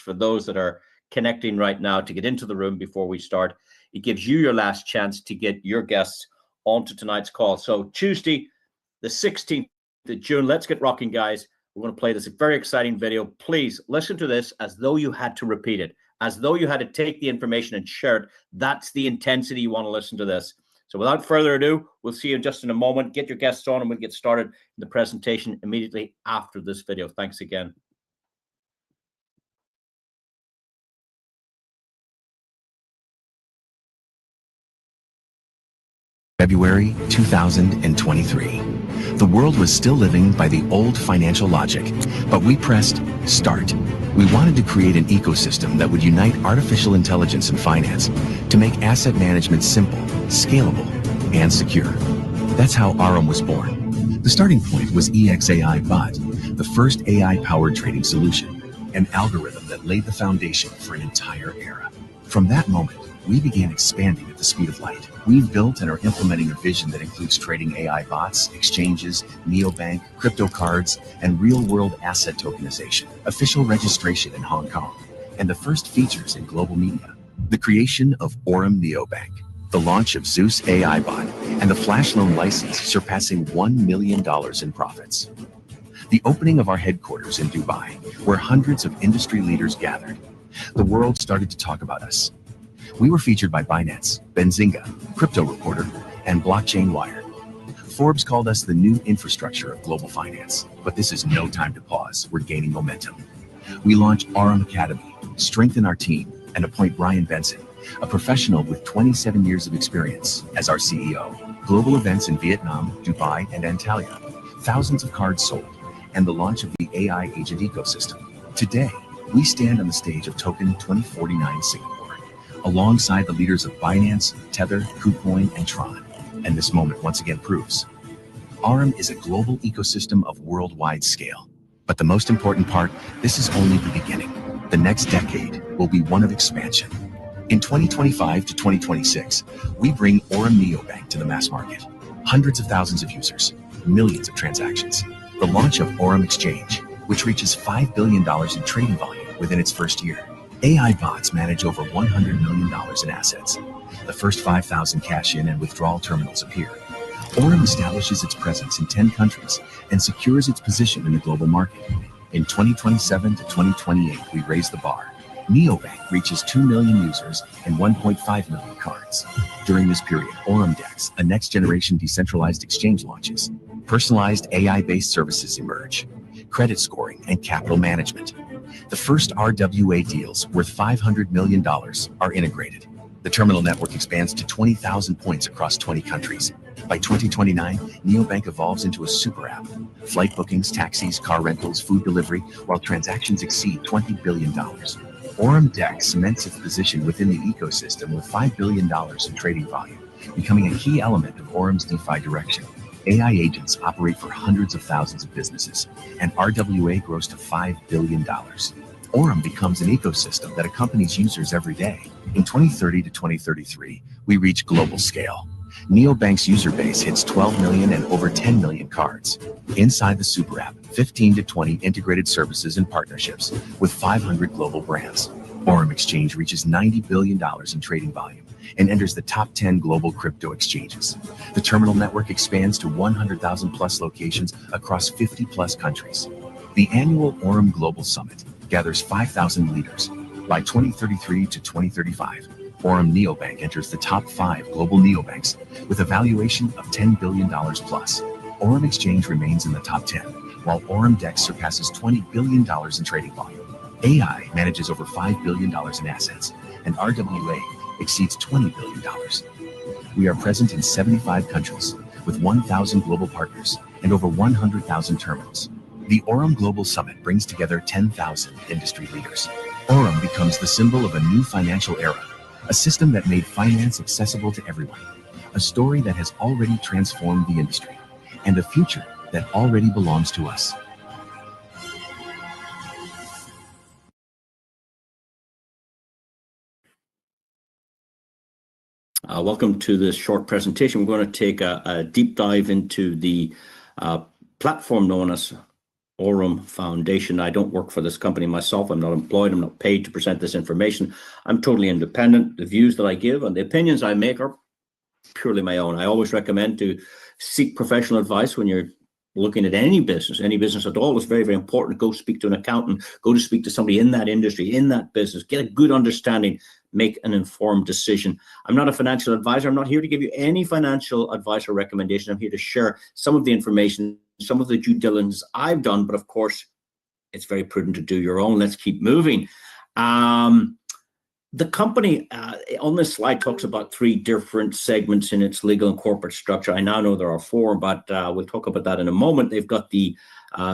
for those that are connecting right now to get into the room before we start. It gives you your last chance to get your guests onto tonight's call. So Tuesday, the 16th of June, let's get rocking, guys. We're going to play this very exciting video. Please listen to this as though you had to repeat it, as though you had to take the information and share it. That's the intensity you want to listen to this. So without further ado, we'll see you just in a moment. Get your guests on and we'll get started in the presentation immediately after this video. Thanks again. February 2023. The world was still living by the old financial logic, but we pressed start. We wanted to create an ecosystem that would unite artificial intelligence and finance to make asset management simple, scalable, and secure. That's how Aurum was born. The starting point was EXAI Bot, the first AI-powered trading solution, an algorithm that laid the foundation for an entire era. From that moment, we began expanding at the speed of light. We've built and are implementing a vision that includes trading AI bots, exchanges, neobank, crypto cards, and real-world asset tokenization, official registration in Hong Kong, and the first features in global media. The creation of Aurum Neobank, the launch of Zeus AI Bot, and the flash loan license surpassing $1 million in profits. The opening of our headquarters in Dubai, where hundreds of industry leaders gathered. The world started to talk about us. We were featured by Binance, Benzinga, Crypto Reporter, and Blockchain Wire. Forbes called us the new infrastructure of global finance. But this is no time to pause. We're gaining momentum. We launched Aurum Academy, strengthen our team, and appoint Brian Benson, a professional with 27 years of experience, as our CEO. Global events in Vietnam, Dubai, and Antalya. Thousands of cards sold, and the launch of the AI agent ecosystem. Today, we stand on the stage of Token 2049 Singapore, alongside the leaders of Binance, Tether, KuCoin, and Tron. And this moment once again proves Aurum is a global ecosystem of worldwide scale. But the most important part, this is only the beginning. The next decade will be one of expansion. In 2025 to 2026, we bring Aurum Neobank to the mass market. Hundreds of thousands of users, millions of transactions. The launch of Aurum Exchange, which reaches $5 billion in trading volume within its first year. AI bots manage over $100 million in assets. The first 5,000 cash-in and withdrawal terminals appear. Aurum establishes its presence in 10 countries and secures its position in the global market. In 2027 to 2028, we raise the bar. Neobank reaches 2 million users and 1.5 million cards. During this period, Aurum DEX, a next-generation decentralized exchange, launches. Personalized AI-based services emerge. Credit scoring and capital management. The first RWA deals worth $500 million are integrated. The terminal network expands to 20,000 points across 20 countries. By 2029, Neobank evolves into a super app. Flight bookings, taxis, car rentals, food delivery, while transactions exceed $20 billion. Aurum DEX cements its position within the ecosystem with $5 billion in trading volume, becoming a key element of Aurum's DeFi direction. AI agents operate for hundreds of thousands of businesses, and RWA grows to $5 billion. Aurum becomes an ecosystem that accompanies users every day. In 2030 to 2033, we reach global scale. Neobank's user base hits 12 million and over 10 million cards. Inside the super app, 15 to 20 integrated services and partnerships with 500 global brands. Aurum Exchange reaches $90 billion in trading volume and enters the top 10 global crypto exchanges. The terminal network expands to 100,000 plus locations across 50 plus countries. The annual Aurum Global Summit gathers 5,000 leaders. By 2033 to 2035, Aurum Neobank enters the top 5 global neobanks with a valuation of $10 billion plus. Aurum Exchange remains in the top 10, while Aurum DEX surpasses $20 billion in trading volume. AI manages over $5 billion in assets, and RWA exceeds $20 billion. We are present in 75 countries, with 1,000 global partners and over 100,000 terminals. The Aurum Global Summit brings together 10,000 industry leaders. Aurum becomes the symbol of a new financial era, a system that made finance accessible to everyone, a story that has already transformed the industry, and a future that already belongs to us. Welcome to this short presentation. We're going to take a deep dive into the platform known as Aurum Foundation. I don't work for this company myself. I'm not employed. I'm not paid to present this information. I'm totally independent. The views that I give and the opinions I make are purely my own. I always recommend to seek professional advice when you're looking at any business at all. It's very, very important. Go speak to an accountant, go to speak to somebody in that industry, in that business, get a good understanding, make an informed decision. I'm not a financial advisor. I'm not here to give you any financial advice or recommendation. I'm here to share some of the information, some of the due diligence I've done, but of course, it's very prudent to do your own. Let's keep moving. The company on this slide talks about 3 different segments in its legal and corporate structure. I now know there are 4, but we'll talk about that in a moment. They've got the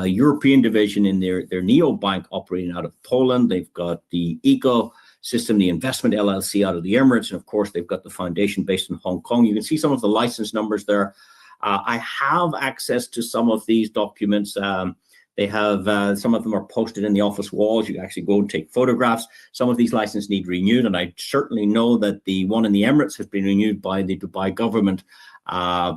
European division in their neobank operating out of Poland. They've got the ecosystem, the investment LLC out of the Emirates. And of course, they've got the foundation based in Hong Kong. You can see some of the license numbers there. I have access to some of these documents. They have, some of them are posted in the office walls. You can actually go and take photographs. Some of these licenses need renewed, and I certainly know that the one in the Emirates has been renewed by the Dubai government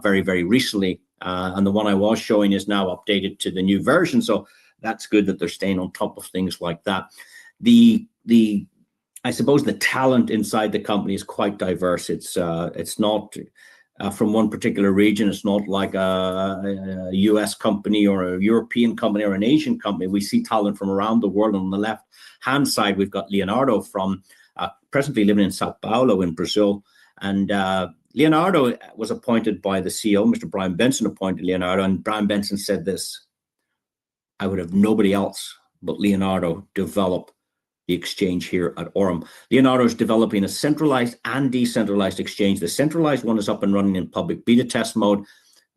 very, very recently. And the one I was showing is now updated to the new version. So that's good that they're staying on top of things like that. I suppose the talent inside the company is quite diverse. It's not from one particular region. It's not like a US company or a European company or an Asian company. We see talent from around the world. On the left-hand side, we've got Leonardo from presently living in Sao Paulo in Brazil. And Leonardo was appointed by the CEO, Mr. Brian Benson appointed Leonardo. And Brian Benson said this: I would have nobody else but Leonardo develop the exchange here at Aurum. Leonardo is developing a centralized and decentralized exchange. The centralized one is up and running in public beta test mode.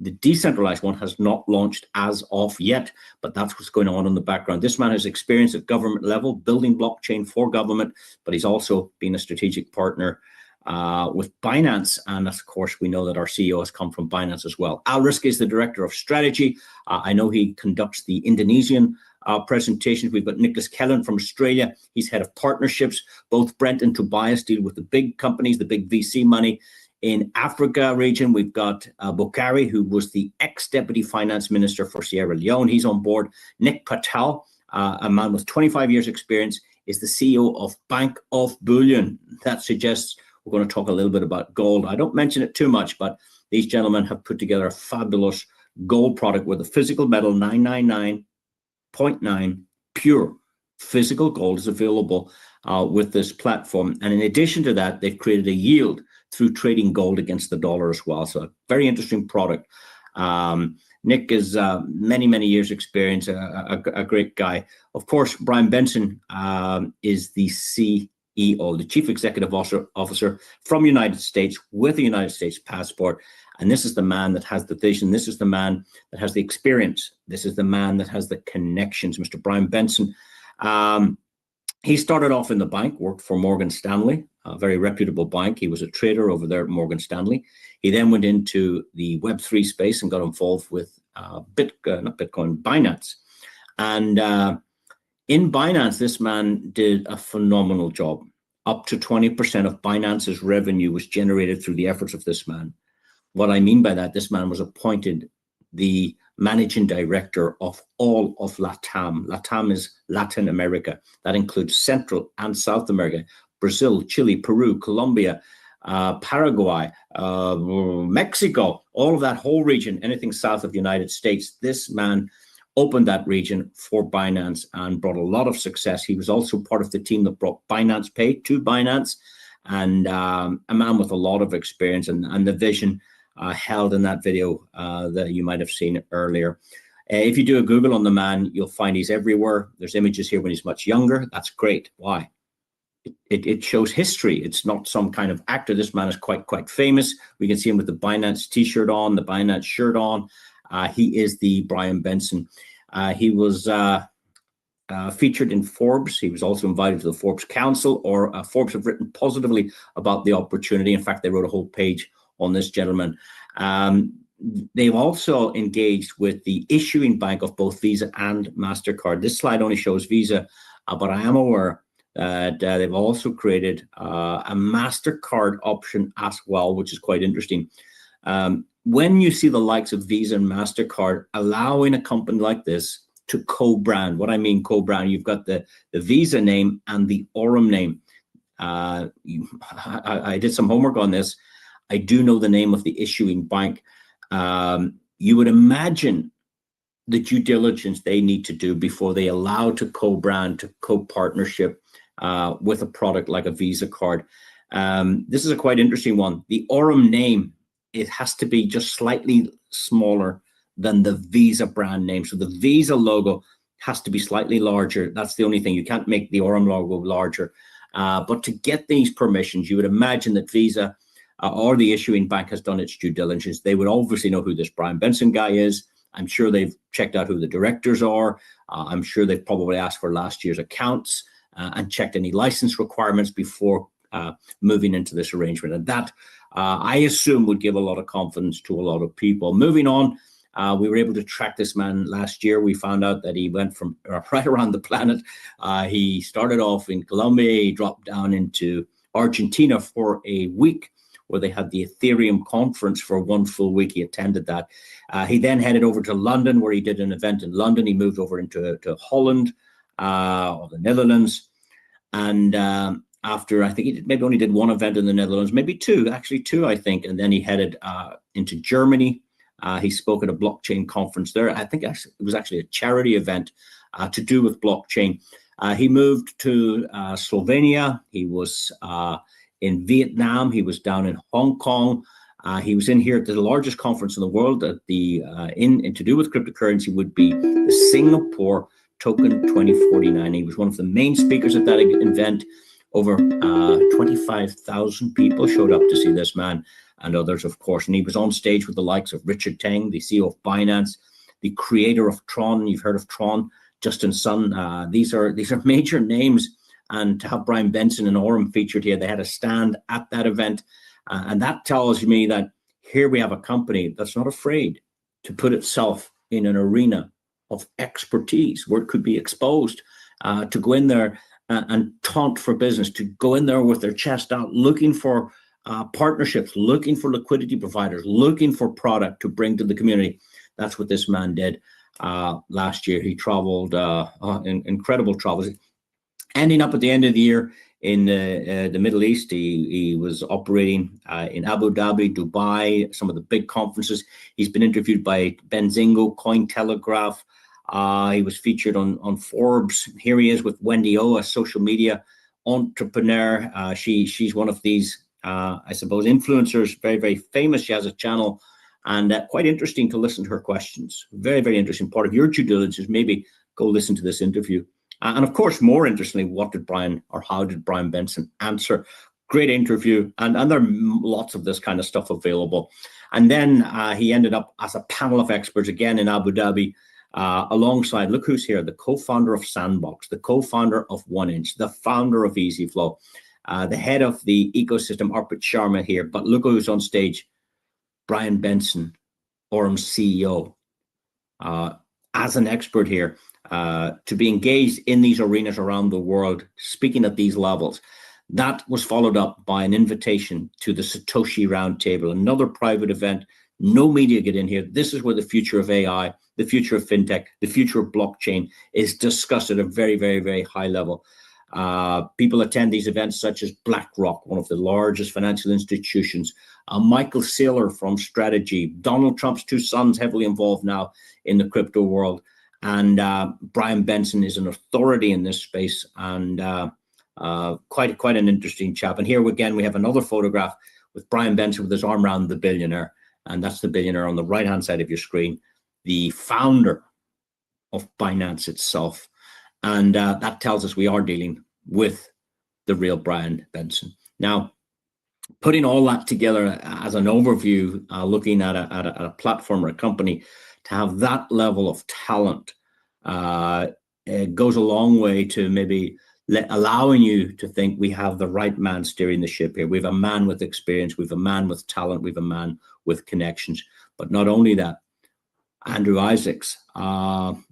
The decentralized one has not launched as of yet, but that's what's going on in the background. This man has experience at government level, building blockchain for government, but he's also been a strategic partner with Binance. And of course, we know that our CEO has come from Binance as well. Al Riske is the director of strategy. I know he conducts the Indonesian presentations. We've got Nicholas Kellen from Australia. He's head of partnerships. Both Brent and Tobias deal with the big companies, the big VC money. In Africa region, we've got Bokari, who was the ex-deputy finance minister for Sierra Leone. He's on board. Nick Patel, a man with 25 years experience, is the CEO of Bank of Bullion. That suggests we're going to talk a little bit about gold. I don't mention it too much, but these gentlemen have put together a fabulous gold product with a physical metal 999.9 pure physical gold is available with this platform. And in addition to that, they've created a yield through trading gold against the dollar as well. So a very interesting product. Nick is many, many years experience, a great guy. Of course, Brian Benson is the CEO, the Chief Executive Officer from United States with a United States passport. And this is the man that has the vision. This is the man that has the experience. This is the man that has the connections, Mr. Brian Benson. He started off in the bank, worked for Morgan Stanley, a very reputable bank. He was a trader over there at Morgan Stanley. He then went into the Web3 space and got involved with Binance. And in Binance, this man did a phenomenal job. Up to 20% of Binance's revenue was generated through the efforts of this man. What I mean by that, this man was appointed the managing director of all of LATAM. LATAM is Latin America. That includes Central and South America, Brazil, Chile, Peru, Colombia, Paraguay, Mexico, all of that whole region, anything south of the United States. This man opened that region for Binance and brought a lot of success. He was also part of the team that brought Binance Pay to Binance, and a man with a lot of experience and the vision held in that video that you might have seen earlier. If you do a Google on the man, you'll find he's everywhere. There's images here when he's much younger. That's great. Why? It shows history. It's not some kind of actor. This man is quite famous. We can see him with the Binance t-shirt on, the Binance shirt on. He is the Brian Benson. He was featured in Forbes. He was also invited to the Forbes Council, or Forbes have written positively about the opportunity. In fact, they wrote a whole page on this gentleman. They've also engaged with the issuing bank of both Visa and MasterCard. This slide only shows Visa, but I am aware that they've also created a MasterCard option as well, which is quite interesting. When you see the likes of Visa and MasterCard allowing a company like this to co-brand. What I mean co-brand, you've got the Visa name and the Aurum name. I did some homework on this. I do know the name of the issuing bank. You would imagine the due diligence they need to do before they allow to co-brand, to co-partnership with a product like a Visa card. This is a quite interesting one. The Aurum name, it has to be just slightly smaller than the Visa brand name. So the Visa logo has to be slightly larger. That's the only thing. You can't make the Aurum logo larger. But to get these permissions, you would imagine that Visa or the issuing bank has done its due diligence. They would obviously know who this Brian Benson guy is. I'm sure they've checked out who the directors are. I'm sure they've probably asked for last year's accounts and checked any license requirements before moving into this arrangement. And that, I assume, would give a lot of confidence to a lot of people. Moving on, we were able to track this man last year. We found out that he went from right around the planet. He started off in Colombia. He dropped down into Argentina for a week, where they had the Ethereum conference for 1 full week. He attended that. He then headed over to London, where he did an event in London. He moved over into Holland or the Netherlands. And after, I think he maybe only did 1 event in the Netherlands, maybe 2, actually 2, I think. And then he headed into Germany. He spoke at a blockchain conference there. I think it was actually a charity event to do with blockchain. He moved to Slovenia. He was in Vietnam. He was down in Hong Kong. He was in here at the largest conference in the world at the in to do with cryptocurrency would be the Singapore Token 2049. He was one of the main speakers at that event. Over 25,000 people showed up to see this man and others, of course. And he was on stage with the likes of Richard Teng, the CEO of Binance, the creator of Tron. You've heard of Tron, Justin Sun. These are major names. And to have Brian Benson and Aurum featured here, they had a stand at that event. And that tells me that here we have a company that's not afraid to put itself in an arena of expertise where it could be exposed, to go in there and taunt for business, to go in there with their chest out, looking for partnerships, looking for liquidity providers, looking for product to bring to the community. That's what this man did last year. He traveled, incredible travels. Ending up at the end of the year in the Middle East, he was operating in Abu Dhabi, Dubai, some of the big conferences. He's been interviewed by Benzingo, Cointelegraph. He was featured on Forbes. Here he is with Wendy O, a social media entrepreneur. She's one of these, I suppose, influencers, very, very famous. She has a channel, and quite interesting to listen to her questions. Very, very interesting. Part of your due diligence, maybe go listen to this interview. And of course, more interestingly, how did Brian Benson answer? Great interview, and there are lots of this kind of stuff available. And then he ended up as a panel of experts again in Abu Dhabi, alongside, look who's here, the co-founder of Sandbox, the co-founder of 1inch, the founder of EasyFlow, the head of the ecosystem, Arpit Sharma here. But look who's on stage, Brian Benson, Aurum's CEO, as an expert here. To be engaged in these arenas around the world, speaking at these levels. That was followed up by an invitation to the Satoshi Roundtable, another private event. No media get in here. This is where the future of AI, the future of fintech, the future of blockchain is discussed at a very, very, very high level. People attend these events such as BlackRock, one of the largest financial institutions, Michael Saylor from Strategy, Donald Trump's 2 sons heavily involved now in the crypto world. And Brian Benson is an authority in this space, and quite an interesting chap. And here again, we have another photograph with Brian Benson with his arm around the billionaire. And that's the billionaire on the right-hand side of your screen, the founder of Binance itself. And that tells us we are dealing with the real Brian Benson. Now, putting all that together as an overview, looking at a platform or a company, to have that level of talent, it goes a long way to maybe allowing you to think we have the right man steering the ship here. We have a man with experience, we have a man with talent, we have a man with connections. But not only that, Andrew Isaacs,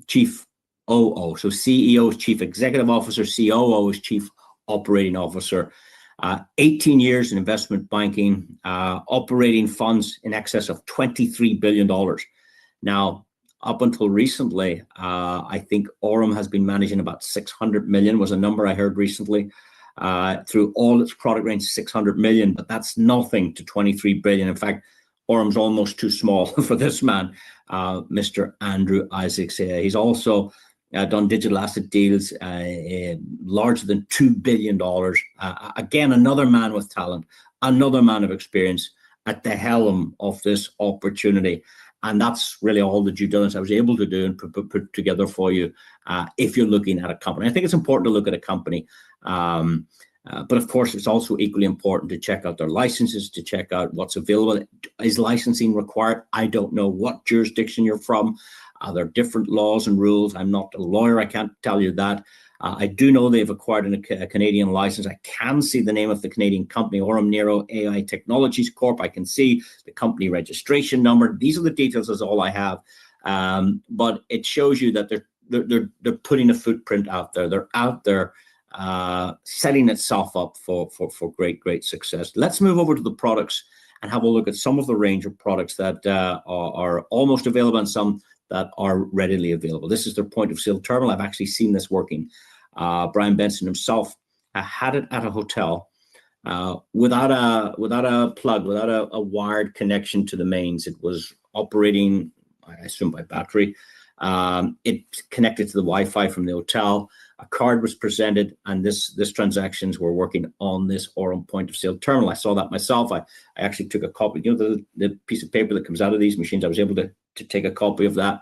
Chief OO, so CEO is Chief Executive Officer, COO is Chief Operating Officer, 18 years in investment banking, operating funds in excess of $23 billion. Now, up until recently, I think Aurum has been managing about 600 million was a number I heard recently. Through all its product range, 600 million, but that's nothing to 23 billion. In fact, Aurum's almost too small for this man, Mr. Andrew Isaacs. He's also done digital asset deals larger than $2 billion. Again, another man with talent, another man of experience at the helm of this opportunity. And that's really all the due diligence I was able to do and put together for you if you're looking at a company. I think it's important to look at a company. But of course, it's also equally important to check out their licenses, to check out what's available. Is licensing required? I don't know what jurisdiction you're from. There are different laws and rules. I'm not a lawyer. I can't tell you that. I do know they've acquired a Canadian license. I can see the name of the Canadian company, Aurum Nero AI Technologies Corp. I can see the company registration number. These are the details, is all I have. But it shows you that they're putting a footprint out there. They're out there setting itself up for great success. Let's move over to the products and have a look at some of the range of products that are almost available and some that are readily available. This is their point of sale terminal. I've actually seen this working. Brian Benson himself had it at a hotel without a plug, without a wired connection to the mains. It was operating, I assume, by battery. It connected to the Wi-Fi from the hotel. A card was presented, and this transactions were working on this Aurum point of sale terminal. I saw that myself. I actually took a copy. You know, the piece of paper that comes out of these machines. I was able to take a copy of that.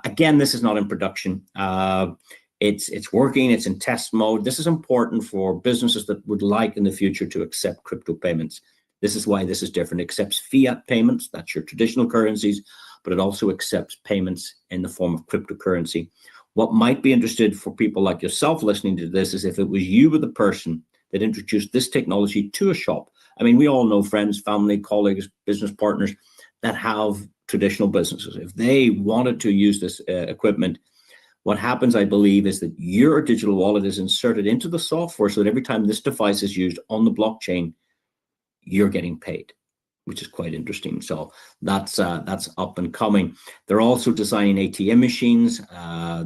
Again, this is not in production. It's working. It's in test mode. This is important for businesses that would like in the future to accept crypto payments. This is why this is different. It accepts fiat payments. That's your traditional currencies, but it also accepts payments in the form of cryptocurrency. What might be interested for people like yourself listening to this is if it was you or the person that introduced this technology to a shop. I mean, we all know friends, family, colleagues, business partners that have traditional businesses. If they wanted to use this equipment, what happens, I believe, is that your digital wallet is inserted into the software so that every time this device is used on the blockchain, you're getting paid, which is quite interesting. So that's up and coming. They're also designing ATM machines.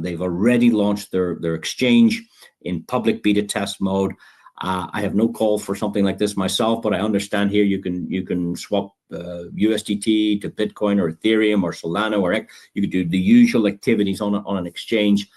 They've already launched their exchange in public beta test mode. I have no call for something like this myself, but I understand here you can swap USDT to Bitcoin or Ethereum or Solana, or you could do the usual activities on an exchange.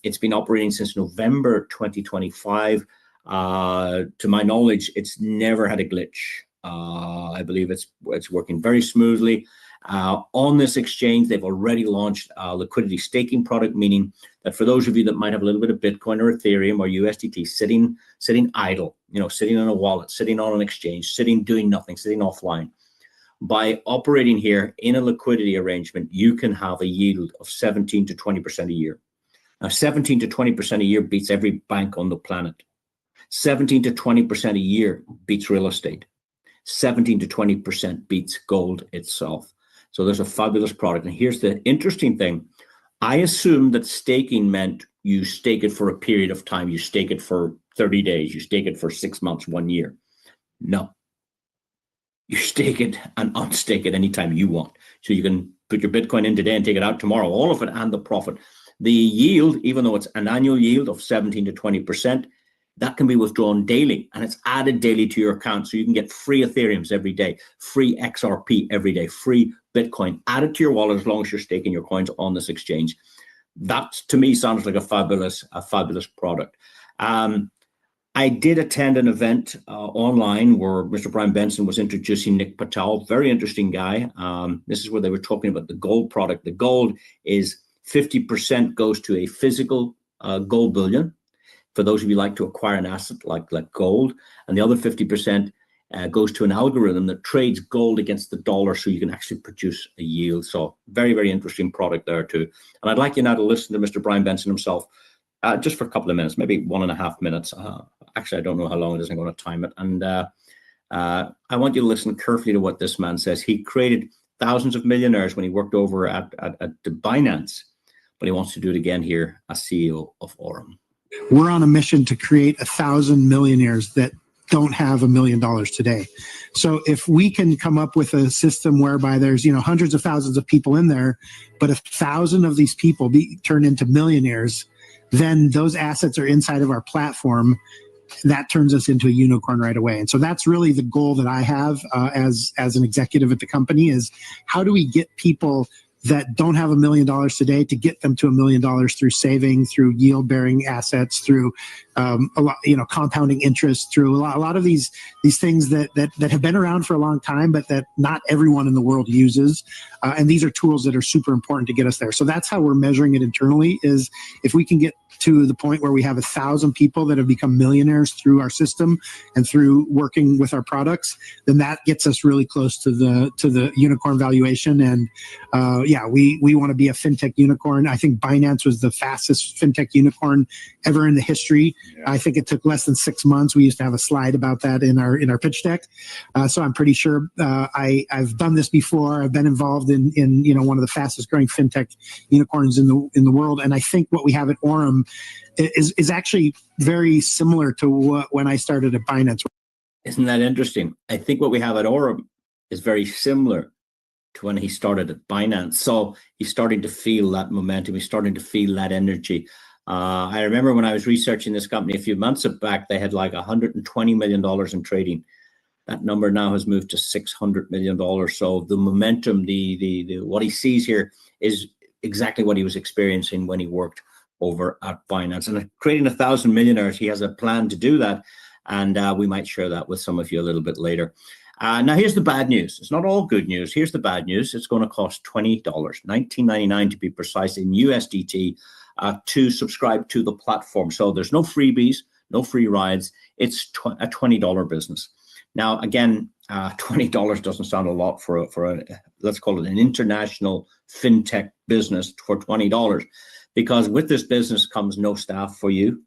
It's been operating since November 2025. To my knowledge, it's never had a glitch. I believe it's working very smoothly. On this exchange, they've already launched a liquidity staking product, meaning that for those of you that might have a little bit of Bitcoin or Ethereum or USDT sitting idle, sitting in a wallet, sitting on an exchange, doing nothing, sitting offline, by operating here in a liquidity arrangement, you can have a yield of 17 to 20% a year. Now, 17 to 20% a year beats every bank on the planet. 17 to 20% a year beats real estate. 17 to 20% beats gold itself. So there's a fabulous product. And here's the interesting thing. I assumed that staking meant you stake it for a period of time. You stake it for 30 days. You stake it for 6 months, 1 year. No. You stake it and unstake it anytime you want. So you can put your Bitcoin in today and take it out tomorrow, all of it and the profit. The yield, even though it's an annual yield of 17 to 20%, that can be withdrawn daily, and it's added daily to your account. So you can get free Ethereums every day, free XRP every day, free Bitcoin added to your wallet as long as you're staking your coins on this exchange. That, to me, sounds like a fabulous product. I did attend an event online where Mr. Brian Benson was introducing Nick Patel, very interesting guy. This is where they were talking about the gold product. The gold is 50% goes to a physical gold bullion, for those of you who like to acquire an asset like gold, and the other 50% goes to an algorithm that trades gold against the dollar so you can actually produce a yield. So very, very interesting product there too. And I'd like you now to listen to Mr. Brian Benson himself just for a couple of minutes, maybe 1.5 minutes. Actually, I don't know how long it is. I'm going to time it. And I want you to listen carefully to what this man says. He created thousands of millionaires when he worked over at Binance, but he wants to do it again here as CEO of Aurum. We're on a mission to create 1,000 millionaires that don't have $1 million today. So if we can come up with a system whereby there's, hundreds of thousands of people in there, but 1,000 of these people turn into millionaires, then those assets are inside of our platform. That turns us into a unicorn right away. And so that's really the goal that I have as an executive at the company, is how do we get people that don't have $1 million today to get them to $1 million through saving, through yield bearing assets, through a lot, compounding interest, through a lot of these things that have been around for a long time, but that not everyone in the world uses. And these are tools that are super important to get us there. So that's how we're measuring it internally, is if we can get to the point where we have 1,000 people that have become millionaires through our system and through working with our products, then that gets us really close to the unicorn valuation. And we want to be a fintech unicorn. I think Binance was the fastest fintech unicorn ever in the history. Yeah. I think it took less than 6 months. We used to have a slide about that in our pitch deck. So I'm pretty sure I've done this before. I've been involved in one of the fastest growing fintech unicorns in the world. And I think what we have at Aurum is actually very similar to when I started at Binance. Isn't that interesting? I think what we have at Aurum is very similar to when he started at Binance. So he's starting to feel that momentum. He's starting to feel that energy. I remember when I was researching this company a few months back, they had like $120 million in trading. That number now has moved to $600 million. So the momentum, the what he sees here is exactly what he was experiencing when he worked over at Binance. And creating 1,000 millionaires, he has a plan to do that. And we might share that with some of you a little bit later. Now, here's the bad news. It's not all good news. Here's the bad news. It's going to cost $20, $19.99 to be precise, in USDT to subscribe to the platform. So there's no freebies, no free rides. It's a $20 business. Now, again, $20 doesn't sound a lot for a let's call it an international fintech business for $20, because with this business comes no staff for you.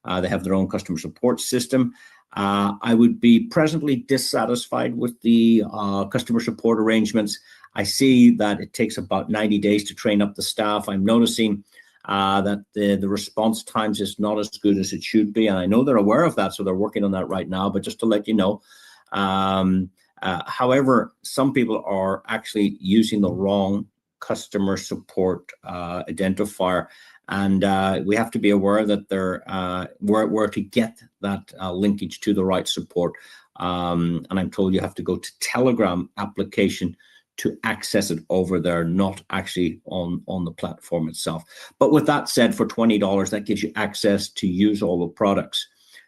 They have their own customer support system. I would be presently dissatisfied with the customer support arrangements. I see that it takes about 90 days to train up the staff. I'm noticing that the response times is not as good as it should be. And I know they're aware of that, so they're working on that right now. But just to let you know, however, some people are actually using the wrong customer support identifier. And we have to be aware that they're where to get that linkage to the right support. And I'm told you have to go to Telegram application to access it over there, not actually on the platform itself. But with that said, for $20, that gives you access to use all the products.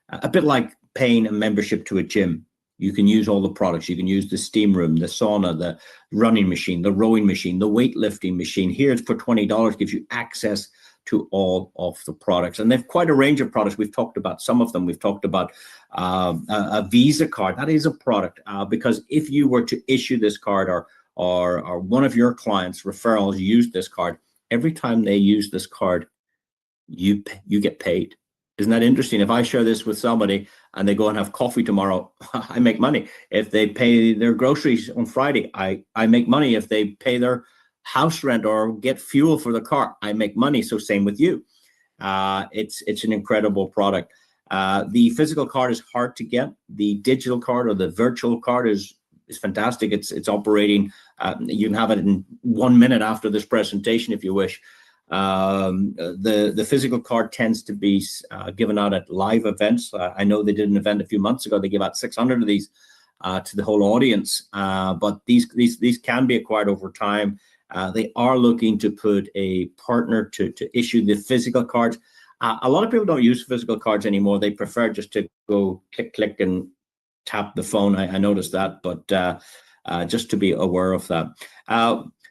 A bit like paying a membership to a gym. You can use all the products. You can use the steam room, the sauna, the running machine, the rowing machine, the weightlifting machine. Here, for $20, gives you access to all of the products. And they've quite a range of products. We've talked about some of them. We've talked about a Visa card. That is a product, because if you were to issue this card, or one of your clients' referrals use this card, every time they use this card, you get paid. Isn't that interesting? If I share this with somebody and they go and have coffee tomorrow, I make money. If they pay their groceries on Friday, I make money. If they pay their house rent or get fuel for the car, I make money. So same with you. It's an incredible product. The physical card is hard to get. The digital card or the virtual card is fantastic. It's operating. You can have it in 1 minute after this presentation if you wish. The physical card tends to be given out at live events. I know they did an event a few months ago. They gave out 600 of these to the whole audience. But these can be acquired over time. They are looking to put a partner to issue the physical cards. A lot of people don't use physical cards anymore. They prefer just to go click and tap the phone. I noticed that, but just to be aware of that.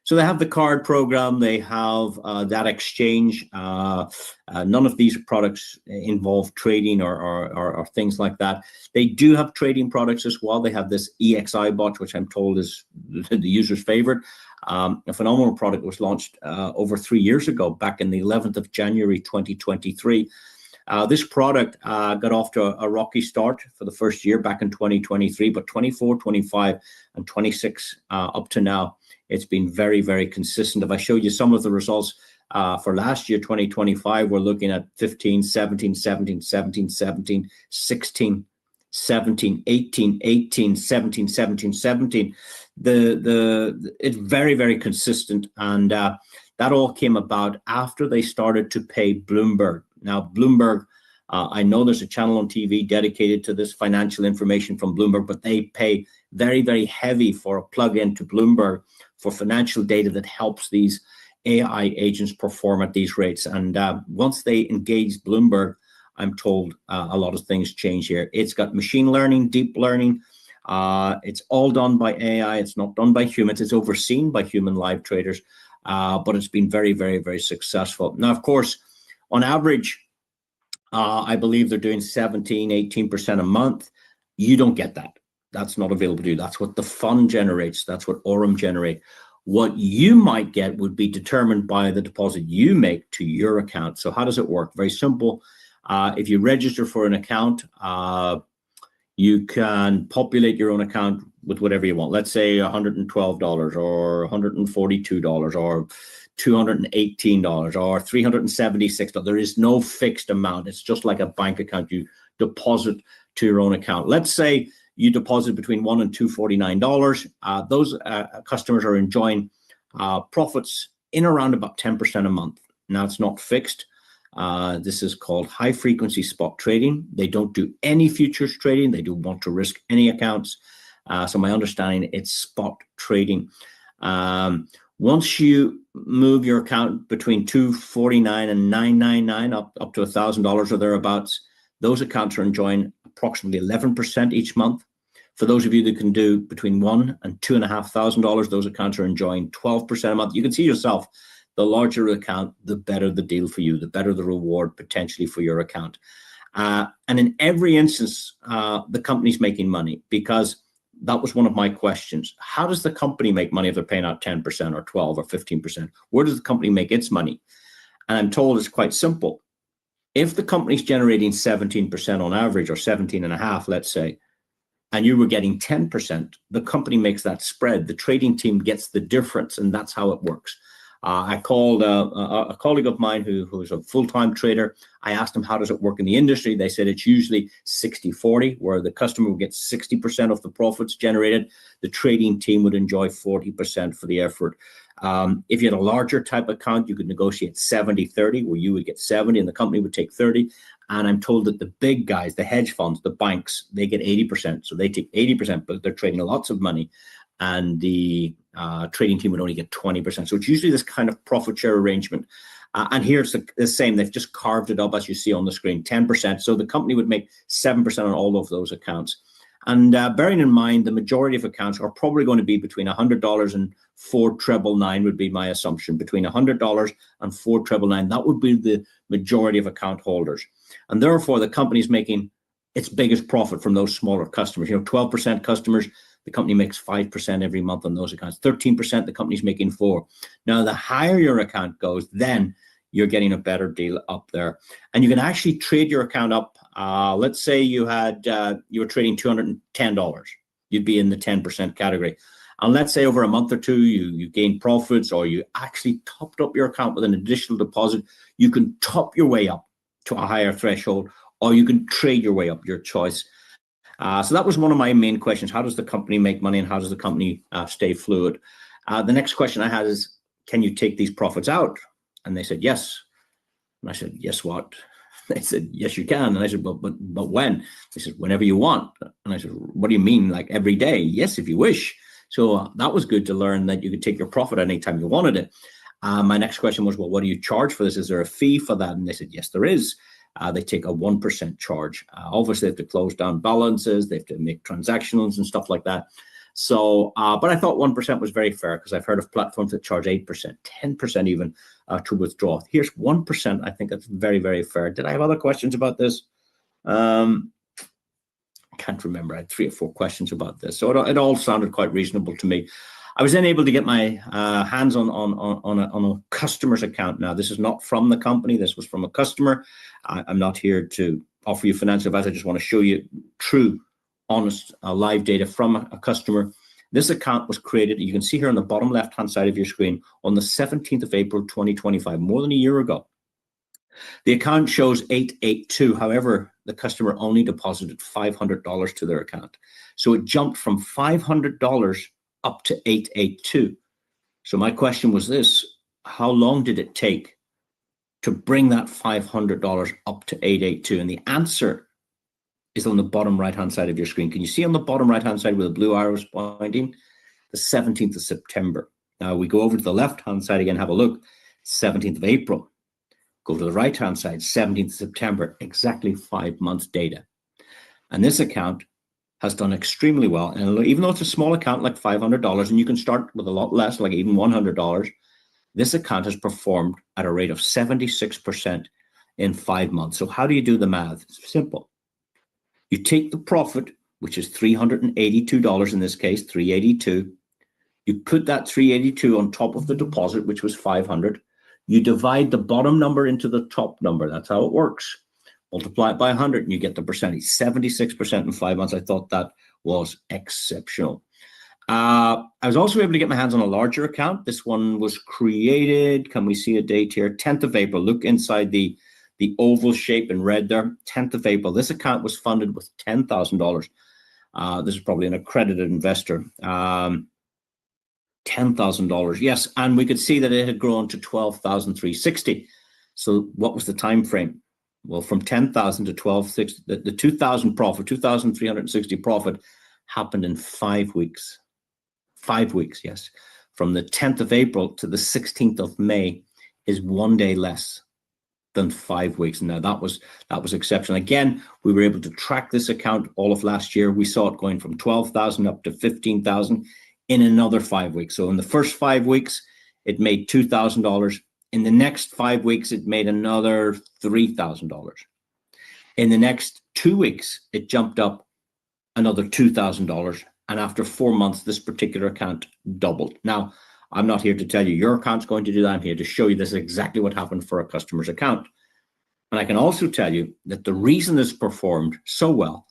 So they have the card program. They have that exchange. None of these products involve trading or things like that. They do have trading products as well. They have this EXI bot, which I'm told is the user's favorite. A phenomenal product was launched over 3 years ago, back in the 11th of January, 2023. This product got off to a rocky start for the first year back in 2023, but 24, 25, and 26 up to now, it's been very, very consistent. If I show you some of the results for last year, 2025, we're looking at 15, 17, 17, 17, 17, 16, 17, 18, 18, 17, 17, 17. It's very, very consistent. And that all came about after they started to pay Bloomberg. Now, Bloomberg, I know there's a channel on TV dedicated to this financial information from Bloomberg, but they pay very, very heavy for a plug-in to Bloomberg for financial data that helps these AI agents perform at these rates. And once they engage Bloomberg, I'm told a lot of things change here. It's got machine learning, deep learning. It's all done by AI. It's not done by humans. It's overseen by human live traders, but it's been very, very, very successful. Now, of course, on average, I believe they're doing 17, 18% a month. You don't get that. That's not available to you. That's what the fund generates. That's what Aurum generate. What you might get would be determined by the deposit you make to your account. So how does it work? Very simple. If you register for an account, you can populate your own account with whatever you want. Let's say $112 or $142 or $218 or $376. There is no fixed amount. It's just like a bank account. You deposit to your own account. Let's say you deposit between $1 and $249. Those customers are enjoying profits in around about 10% a month. Now, it's not fixed. This is called high frequency spot trading. They don't do any futures trading. They don't want to risk any accounts. So my understanding, it's spot trading. Once you move your account between $249 and $999 up to $1,000 or thereabouts, those accounts are enjoying approximately 11% each month. For those of you that can do between $1,000 and $2,500, those accounts are enjoying 12% a month. You can see yourself, the larger the account, the better the deal for you, the better the reward potentially for your account. And in every instance, the company's making money, because that was one of my questions. How does the company make money if they're paying out 10% or 12 or 15%? Where does the company make its money? And I'm told it's quite simple. If the company's generating 17% on average, or 17.5%, let's say, and you were getting 10%, the company makes that spread. The trading team gets the difference, and that's how it works. I called a colleague of mine who's a full-time trader. I asked him, how does it work in the industry? They said it's usually 60-40, where the customer will get 60% of the profits generated. The trading team would enjoy 40% for the effort. If you had a larger type account, you could negotiate 70-30, where you would get 70 and the company would take 30. And I'm told that the big guys, the hedge funds, the banks, they get 80%. So they take 80%, but they're trading lots of money. And the trading team would only get 20%. So it's usually this kind of profit share arrangement. And here it's the same. They've just carved it up, as you see on the screen, 10%. So the company would make 7% on all of those accounts. And bearing in mind, the majority of accounts are probably going to be between $100 and $4,999 would be my assumption. Between $100 and $4,999, that would be the majority of account holders. And therefore, the company's making its biggest profit from those smaller customers. 12% customers, the company makes 5% every month on those accounts. 13%, the company's making 4%. Now, the higher your account goes, then you're getting a better deal up there. And you can actually trade your account up. Let's say you were trading $210. You'd be in the 10% category. And let's say over a month or two, you gain profits, or you actually topped up your account with an additional deposit. You can top your way up to a higher threshold, or you can trade your way up, your choice. So that was one of my main questions. How does the company make money, and how does the company stay fluid? The next question I had is, can you take these profits out? And they said, yes. And I said, yes, what? They said, yes, you can. And I said, but when? They said, whenever you want. And I said, what do you mean, like every day? Yes, if you wish. So that was good to learn that you could take your profit anytime you wanted it. My next question was, well, what do you charge for this? Is there a fee for that? And they said, yes, there is. They take a 1% charge. Obviously, they have to close down balances. They have to make transactions and stuff like that. So, but I thought 1% was very fair, because I've heard of platforms that charge 8%, 10% even to withdraw. Here's 1%. I think that's very, very fair. Did I have other questions about this? I can't remember. I had 3 or 4 questions about this. So it all sounded quite reasonable to me. I was then able to get my hands on a customer's account. Now, this is not from the company. This was from a customer. I'm not here to offer you financial advice. I just want to show you true, honest, live data from a customer. This account was created, you can see here on the bottom left-hand side of your screen, on the 17th of April, 2025, more than a year ago. The account shows 882. However, the customer only deposited $500 to their account. So it jumped from $500 up to 882. So my question was this: how long did it take to bring that $500 up to 882? And the answer is on the bottom right-hand side of your screen. Can you see on the bottom right-hand side where the blue arrow is pointing? The 17th of September. Now we go over to the left-hand side again, have a look. 17th of April. Go to the right-hand side, 17th of September, exactly 5 months data. And this account has done extremely well. And even though it's a small account, like $500, and you can start with a lot less, like even $100, this account has performed at a rate of 76% in 5 months. So how do you do the math? It's simple. You take the profit, which is $382 in this case, 382. You put that 382 on top of the deposit, which was 500. You divide the bottom number into the top number. That's how it works. Multiply it by 100 and you get the percentage, 76% in 5 months. I thought that was exceptional. I was also able to get my hands on a larger account. This one was created, can we see a date here? 10th of April. Look inside the oval shape in red there, 10th of April. This account was funded with $10,000. This is probably an accredited investor. $10,000, yes. And we could see that it had grown to 12,360. So what was the time frame? Well, from 10,000 to 12,660, the 2,000 profit, 2,360 profit happened in 5 weeks. 5 weeks, yes. From the 10th of April to the 16th of May is 1 day less than 5 weeks. Now that was exceptional. Again, we were able to track this account all of last year. We saw it going from 12,000 up to 15,000 in another 5 weeks. So in the first 5 weeks, it made $2,000. In the next 5 weeks, it made another $3,000. In the next 2 weeks, it jumped up another $2,000. And after 4 months, this particular account doubled. Now, I'm not here to tell you your account's going to do that. I'm here to show you this is exactly what happened for a customer's account. And I can also tell you that the reason this performed so well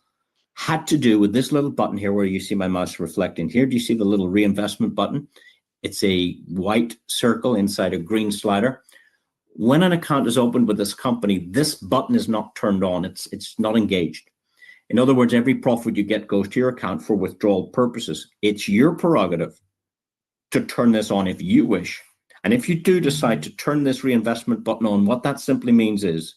had to do with this little button here where you see my mouse reflecting here. Do you see the little reinvestment button? It's a white circle inside a green slider. When an account is opened with this company, this button is not turned on. It's not engaged. In other words, every profit you get goes to your account for withdrawal purposes. It's your prerogative to turn this on if you wish. And if you do decide to turn this reinvestment button on, what that simply means is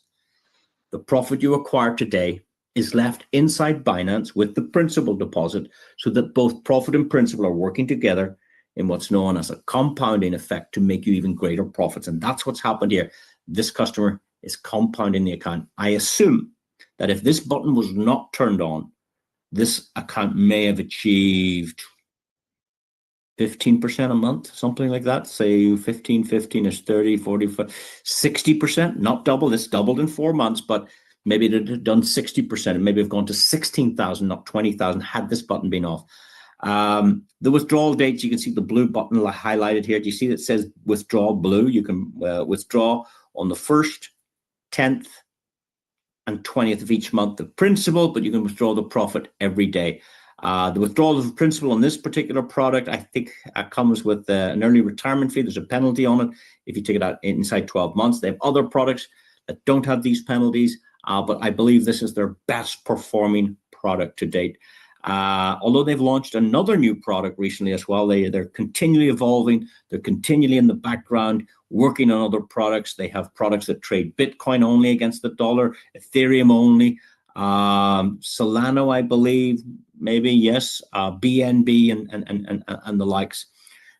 the profit you acquire today is left inside Binance with the principal deposit so that both profit and principal are working together in what's known as a compounding effect to make you even greater profits. And that's what's happened here. This customer is compounding the account. I assume that if this button was not turned on, this account may have achieved 15% a month, something like that. Say 15 is 30, 45, 60%, not double. This doubled in 4 months, but maybe it had done 60% and maybe have gone to 16,000, not 20,000 had this button been off. The withdrawal dates, you can see the blue button highlighted here. Do you see that says withdraw blue? You can withdraw on the 1st, 10th, and 20th of each month of principal, but you can withdraw the profit every day. The withdrawal of principal on this particular product, I think, comes with an early retirement fee. There's a penalty on it if you take it out inside 12 months. They have other products that don't have these penalties, but I believe this is their best performing product to date. Although they've launched another new product recently as well, they're continually evolving. They're continually in the background working on other products. They have products that trade Bitcoin only against the dollar, Ethereum only, Solana, I believe, maybe, yes, BNB and the likes.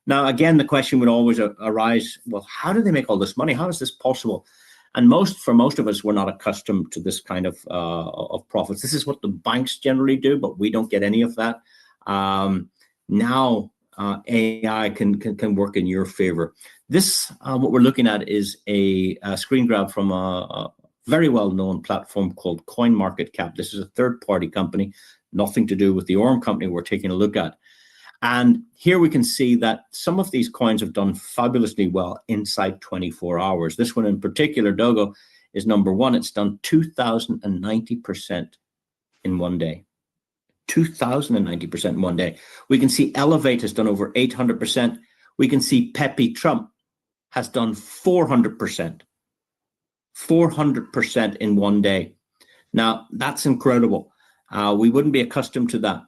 Now, again, the question would always arise, well, how do they make all this money? How is this possible? And for most of us, we're not accustomed to this kind of profits. This is what the banks generally do, but we don't get any of that. Now, AI can work in your favor. This, what we're looking at is a screen grab from a very well-known platform called CoinMarketCap. This is a third-party company, nothing to do with the Aurum company we're taking a look at. And here we can see that some of these coins have done fabulously well inside 24 hours. This one in particular, Dogo, is number one. It's done 2,090% in 1 day. 2,090% in 1 day. We can see Elevate has done over 800%. We can see Pepe Trump has done 400%. 400% in one day. Now, that's incredible. We wouldn't be accustomed to that.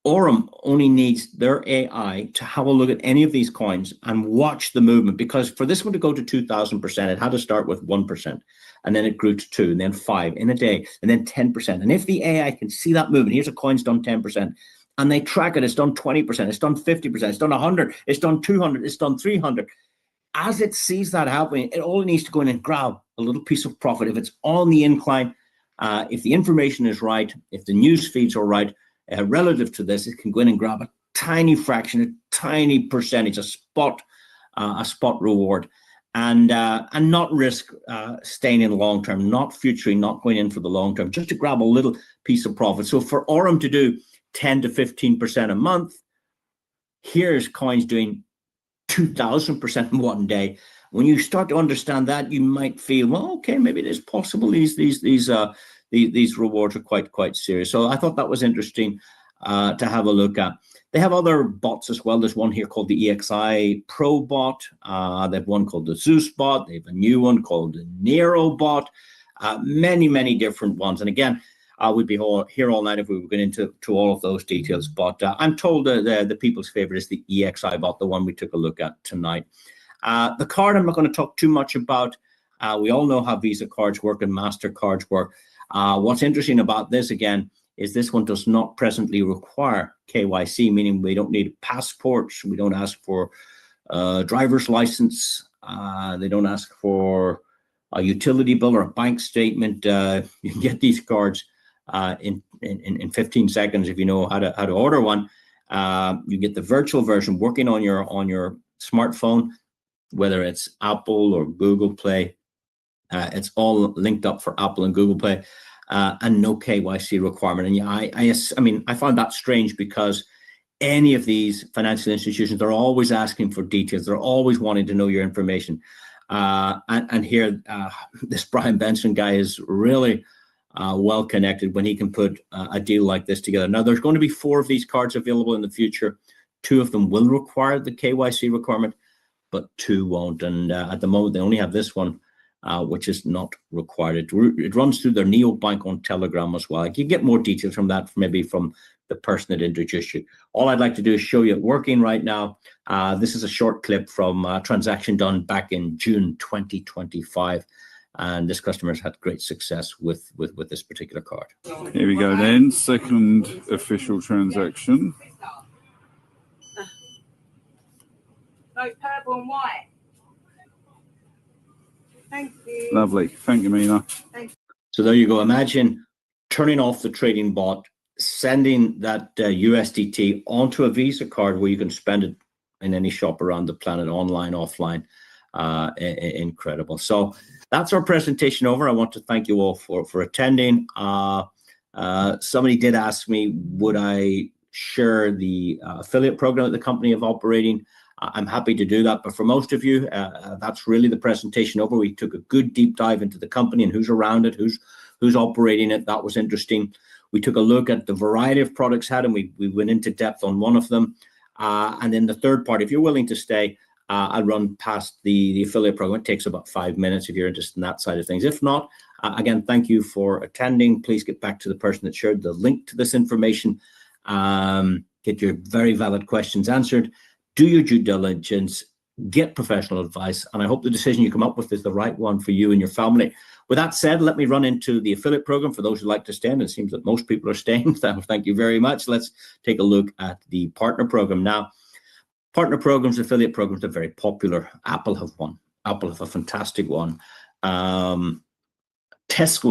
Aurum only needs their AI to have a look at any of these coins and watch the movement, because for this one to go to 2,000%, it had to start with 1%, and then it grew to 2, and then 5 in a day, and then 10%. And if the AI can see that movement, here's a coin's done 10%, and they track it, it's done 20%, it's done 50%, it's done 100, it's done 200, it's done 300. As it sees that happening, it only needs to go in and grab a little piece of profit. If it's on the incline, if the information is right, if the news feeds are right, relative to this, it can go in and grab a tiny fraction, a tiny percentage, a spot reward, and not risk staying in long term, not futuring, not going in for the long term, just to grab a little piece of profit. So for Aurum to do 10 to 15% a month, here's coins doing 2,000% in one day. When you start to understand that, you might feel, well, okay, maybe it is possible. These rewards are quite serious. So I thought that was interesting to have a look at. They have other bots as well. There's one here called the EXI Pro bot. They have one called the Zeus bot. They have a new one called the Nero bot. Many different ones. And again, we'd be here all night if we were going into all of those details. But I'm told the people's favorite is the EXI bot, the one we took a look at tonight. The card I'm not going to talk too much about. We all know how Visa cards work and MasterCards work. What's interesting about this, again, is this one does not presently require KYC, meaning we don't need passports. We don't ask for driver's license. They don't ask for a utility bill or a bank statement. You can get these cards in 15 seconds if you know how to order one. You get the virtual version working on your smartphone, whether it's Apple or Google Play. It's all linked up for Apple and Google Play, and no KYC requirement. And yeah, I find that strange, because any of these financial institutions, they're always asking for details. They're always wanting to know your information. And here, this Brian Benson guy is really well connected when he can put a deal like this together. Now, there's going to be 4 of these cards available in the future. 2 of them will require the KYC requirement, but 2 won't. And at the moment, they only have this one, which is not required. It runs through their neobank on Telegram as well. You can get more details from that, maybe from the person that introduced you. All I'd like to do is show you it working right now. This is a short clip from a transaction done back in June 2025. And this customer has had great success with this particular card. Here we go then, second official transaction. Like purple and white. Thank you. Lovely. Thank you, Mina. So there you go. Imagine turning off the trading bot, sending that USDT onto a Visa card where you can spend it in any shop around the planet, online, offline. Incredible. So that's our presentation over. I want to thank you all for attending. Somebody did ask me, would I share the affiliate program that the company is operating? I'm happy to do that. But for most of you, that's really the presentation over. We took a good deep dive into the company and who's around it, who's operating it. That was interesting. We took a look at the variety of products had, and we went into depth on one of them. And then the third part, if you're willing to stay, I'll run past the affiliate program. It takes about 5 minutes if you're interested in that side of things. If not, again, thank you for attending. Please get back to the person that shared the link to this information. Get your very valid questions answered. Do your due diligence, get professional advice, and I hope the decision you come up with is the right one for you and your family. With that said, let me run into the affiliate program for those who like to stay, and it seems that most people are staying. Thank you very much. Let's take a look at the partner program. Now, partner programs, affiliate programs are very popular. Apple have one. Apple have a fantastic one. Tesco,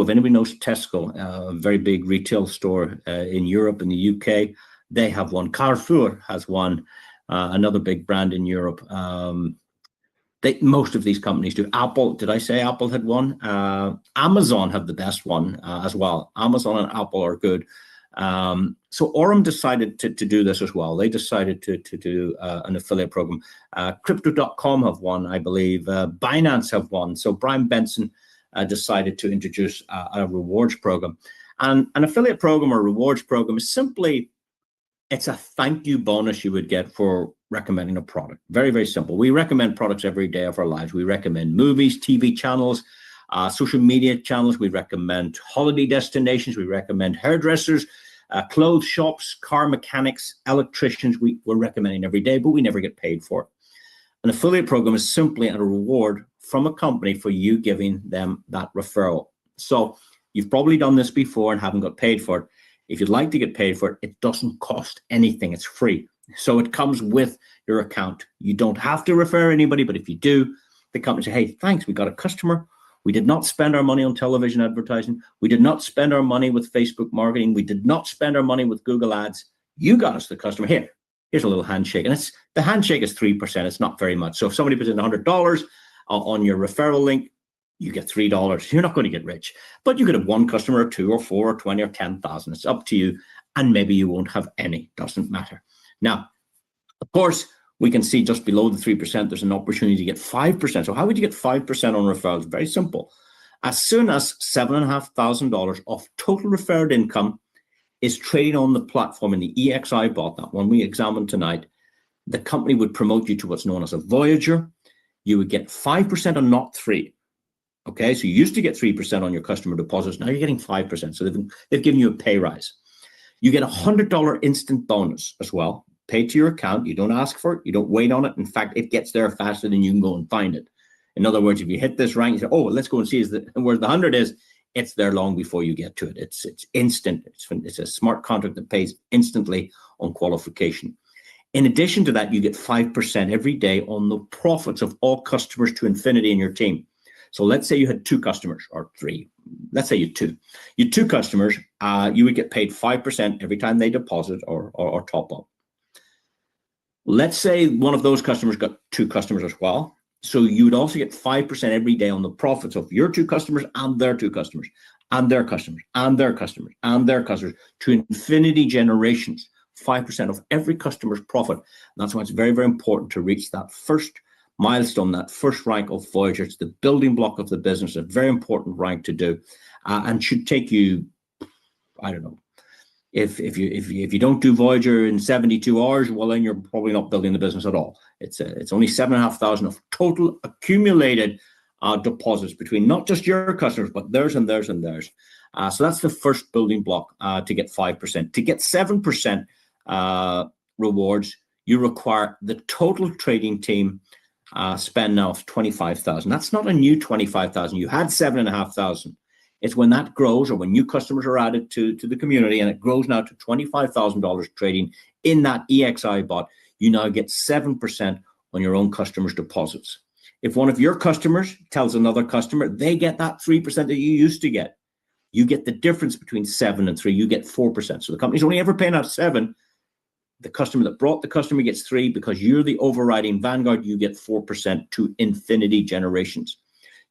if anybody knows Tesco, a very big retail store in Europe and the UK, they have one. Carrefour has one. Another big brand in Europe. Most of these companies do. Apple, did I say Apple had one? Amazon have the best one as well. Amazon and Apple are good. So Aurum decided to do this as well. They decided to do an affiliate program. Crypto.com have one, I believe. Binance have one. So Brian Benson decided to introduce a rewards program. And an affiliate program or rewards program is simply, it's a thank you bonus you would get for recommending a product. Very, very simple. We recommend products every day of our lives. We recommend movies, TV channels, Social media channels, we recommend holiday destinations, we recommend hairdressers, clothes shops, car mechanics, electricians. We're recommending every day, but we never get paid for it. An affiliate program is simply a reward from a company for you giving them that referral. So you've probably done this before and haven't got paid for it. If you'd like to get paid for it, it doesn't cost anything. It's free. So it comes with your account. You don't have to refer anybody, but if you do, the company say, hey, thanks, we got a customer. We did not spend our money on television advertising. We did not spend our money with Facebook marketing. We did not spend our money with Google ads. You got us the customer. Here's a little handshake. And the handshake is 3%. It's not very much. So if somebody puts in $100 on your referral link, you get $3. You're not going to get rich, but you could have one customer or two or four or 20 or 10,000. It's up to you. And maybe you won't have any. Doesn't matter. Now, of course, we can see just below the 3%, there's an opportunity to get 5%. So how would you get 5% on referrals? Very simple. As soon as $7,500 of total referred income is trading on the platform in the EXI bot, that one we examined tonight, the company would promote you to what's known as a Voyager. You would get 5% and not 3%. Okay, so you used to get 3% on your customer deposits. Now you're getting 5%. So they've given you a pay rise. You get a $100 instant bonus as well, paid to your account. You don't ask for it. You don't wait on it. In fact, it gets there faster than you can go and find it. In other words, if you hit this rank, you say, oh, let's go and see where the 100 is. It's there long before you get to it. It's instant. It's a smart contract that pays instantly on qualification. In addition to that, you get 5% every day on the profits of all customers to infinity in your team. So let's say you had 2 customers or 3. Let's say you had 2. You had 2 customers. You would get paid 5% every time they deposit or top up. Let's say one of those customers got 2 customers as well. So you would also get 5% every day on the profits of your 2 customers and their 2 customers and their customers and their customers and their customers to infinity generations. 5% of every customer's profit. And that's why it's very, very important to reach that first milestone, that first rank of Voyager. It's the building block of the business, a very important rank to do, and should take you, I don't know, if you don't do Voyager in 72 hours, well, then you're probably not building the business at all. It's only 7,500 of total accumulated deposits between not just your customers, but theirs and theirs and theirs. So that's the first building block to get 5%. To get 7% rewards, you require the total trading team spend now of 25,000. That's not a new 25,000. You had 7,500. It's when that grows or when new customers are added to the community and it grows now to $25,000 trading in that EXI bot, you now get 7% on your own customers' deposits. If one of your customers tells another customer, they get that 3% that you used to get. You get the difference between 7 and 3. You get 4%. So the company's only ever paying out 7. The customer that brought the customer gets 3 because you're the overriding vanguard. You get 4% to infinity generations.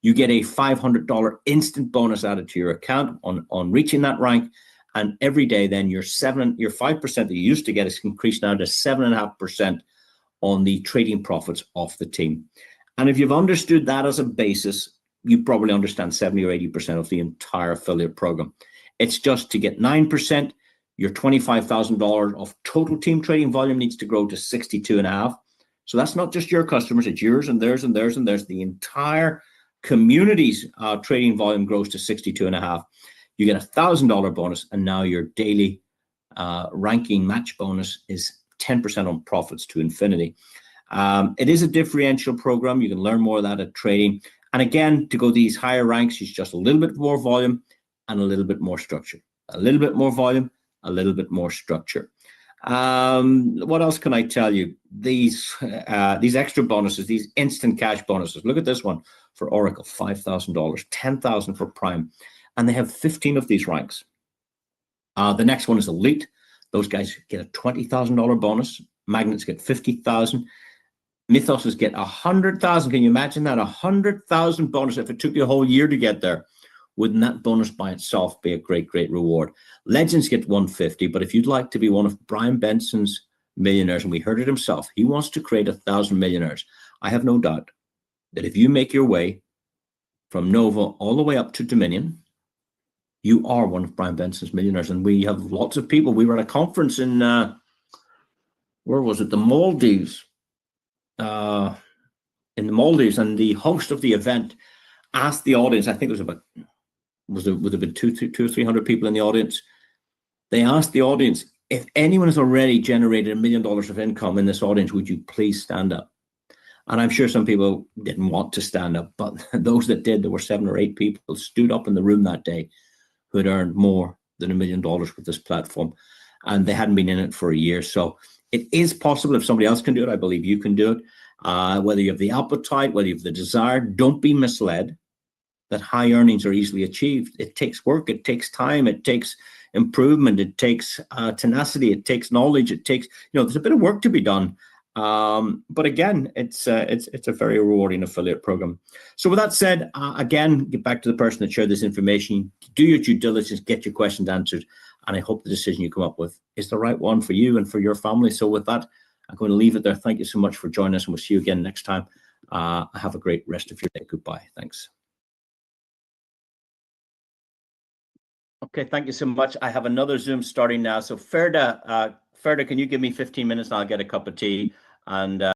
You get a $500 instant bonus added to your account on reaching that rank. And every day then your 5% that you used to get is increased now to 7.5% on the trading profits of the team. And if you've understood that as a basis, you probably understand 70 or 80% of the entire affiliate program. It's just to get 9%, your $25,000 of total team trading volume needs to grow to 62.5. So that's not just your customers, it's yours and theirs and theirs and theirs. The entire community's trading volume grows to 62.5. You get a $1,000 bonus, and now your daily ranking match bonus is 10% on profits to infinity. It is a differential program. You can learn more of that at trading. And again, to go these higher ranks, it's just a little bit more volume and a little bit more structure. A little bit more volume, a little bit more structure. What else can I tell you? These extra bonuses, these instant cash bonuses. Look at this one for Oracle, $5,000, $10,000 for Prime. And they have 15 of these ranks. The next one is Elite. Those guys get a $20,000 bonus. Magnets get 50,000. Mythoses get 100,000. Can you imagine that? 100,000 bonus if it took you a whole year to get there. Wouldn't that bonus by itself be a great, great reward? Legends get 150, but if you'd like to be one of Brian Benson's millionaires, and we heard it himself, he wants to create 1,000 millionaires. I have no doubt that if you make your way from Nova all the way up to Dominion, you are one of Brian Benson's millionaires. And we have lots of people. We were at a conference in, where was it? The Maldives. In the Maldives, and the host of the event asked the audience, I think it was about, would have been two or 300 people in the audience. They asked the audience, if anyone has already generated $1 million of income in this audience, would you please stand up? And I'm sure some people didn't want to stand up, but those that did, there were 7 or 8 people stood up in the room that day who had earned more than $1 million with this platform, and they hadn't been in it for a year. So it is possible. If somebody else can do it, I believe you can do it. Whether you have the appetite, whether you have the desire, don't be misled that high earnings are easily achieved. It takes work, it takes time, it takes improvement, it takes tenacity, it takes knowledge, it takes, there's a bit of work to be done. But again, it's a very rewarding affiliate program. So with that said, again, get back to the person that shared this information. Do your due diligence, get your questions answered, and I hope the decision you come up with is the right one for you and for your family. So with that, I'm going to leave it there. Thank you so much for joining us, and we'll see you again next time. Have a great rest of your day. Goodbye. Thanks. Okay, thank you so much. I have another Zoom starting now. So Ferda, can you give me 15 minutes and I'll get a cup of tea? And